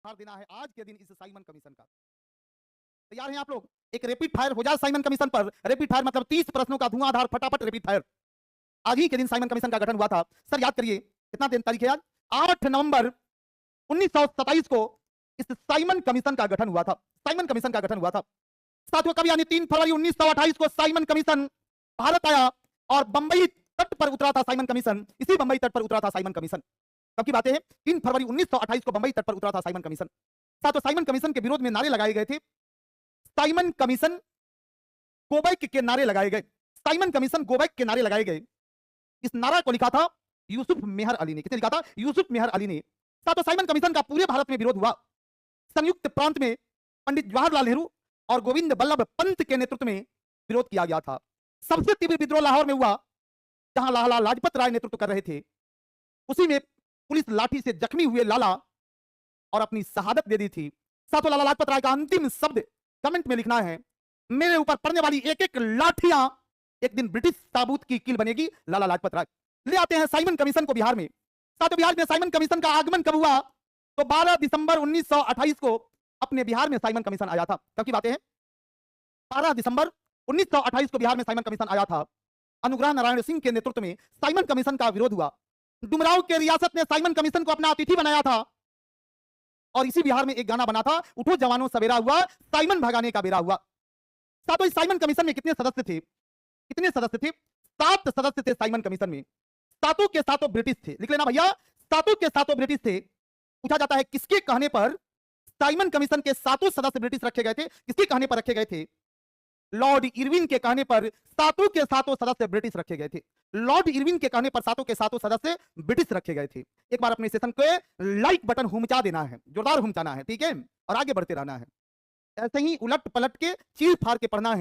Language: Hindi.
फाड़ देना है आज के दिन इस साइमन कमीशन का। तैयार हैं आप लोग? एक रैपिड फायर हो जाए साइमन कमीशन पर। रैपिड फायर मतलब 30 प्रश्नों का धुआंधार फटाफट रैपिड फायर। आज ही के दिन साइमन कमीशन का गठन हुआ था। सर याद करिए कितना दिन तारीख है आज? 8 नवंबर 1927 को इस साइमन कमीशन का गठन हुआ था। साइमन कमीशन का गठन हुआ था साथियों। कब? यानी 3 फरवरी 1928 को साइमन कमीशन भारत आया और बंबई तट पर उतरा था साइमन कमीशन। इसी बंबई तट पर उतरा था साइमन कमीशन। कब की बातें हैं? 3 फरवरी 1928 को बंबई तट पर उतरा था साइमन कमीशन। साथियों साइमन कमीशन के विरोध में नारे लगाए गए थे। साइमन कमीशन गोबैक के नारे लगाए गए। साइमन कमीशन गोबैक के नारे लगाए गए। इस नारा को लिखा था यूसुफ मेहर अली ने। किसने लिखा था? यूसुफ मेहर अली ने। साथियों साइमन कमीशन का पूरे भारत में विरोध हुआ। संयुक्त प्रांत में पंडित जवाहरलाल नेहरू और गोविंद बल्लभ पंत के नेतृत्व में विरोध किया गया था। सबसे तीव्र विद्रोह लाहौर में हुआ जहां लाला लाजपत राय नेतृत्व कर रहे थे। उसी में पुलिस लाठी से जख्मी हुए लाला और अपनी शहादत दे दी थी। साथियों लाला लाजपत राय का अंतिम शब्द कमेंट में लिखना है, मेरे ऊपर पड़ने वाली एक एक लाठियां एक दिन ब्रिटिश ताबूत की कील बनेगी। लाला लाजपत राय। ले आते हैं साइमन कमीशन को बिहार में। साथियों बिहार में साइमन कमीशन का आगमन कब हुआ? तो 12 दिसंबर 1928 को अपने बिहार में साइमन कमीशन आया था। कब की बातें हैं? 12 दिसंबर 1928 को बिहार में साइमन कमीशन आया था। अनुग्रह नारायण सिंह के नेतृत्व में साइमन कमीशन का विरोध हुआ। डुमराव के रियासत ने साइमन कमीशन को अपना अतिथि बनाया था और इसी बिहार में एक गाना बना था, उठो जवानों सवेरा हुआ, साइमन भगाने का बेरा हुआ। साथियों इस साइमन कमीशन में कितने सदस्य थे? कितने सदस्य थे? 7 सदस्य थे साइमन कमीशन में। सातों के सातों ब्रिटिश थे। लिख लेना भैया, सातों के सातों ब्रिटिश थे। पूछा जाता है किसके कहने पर साइमन कमीशन के सातों सदस्य ब्रिटिश रखे गए थे? किसके कहने पर रखे गए थे? लॉर्ड इरविन के कहने पर सातों के सातों सदस्य ब्रिटिश रखे गए थे। लॉर्ड इरविन के कहने पर सातों के सातों सदस्य ब्रिटिश रखे गए थे। एक बार अपने सेशन को लाइक बटन हुमचा देना है, जोरदार हुमचाना है, ठीक है, और आगे बढ़ते रहना है। ऐसे ही उलट पलट के चीर फाड़ के पढ़ना है।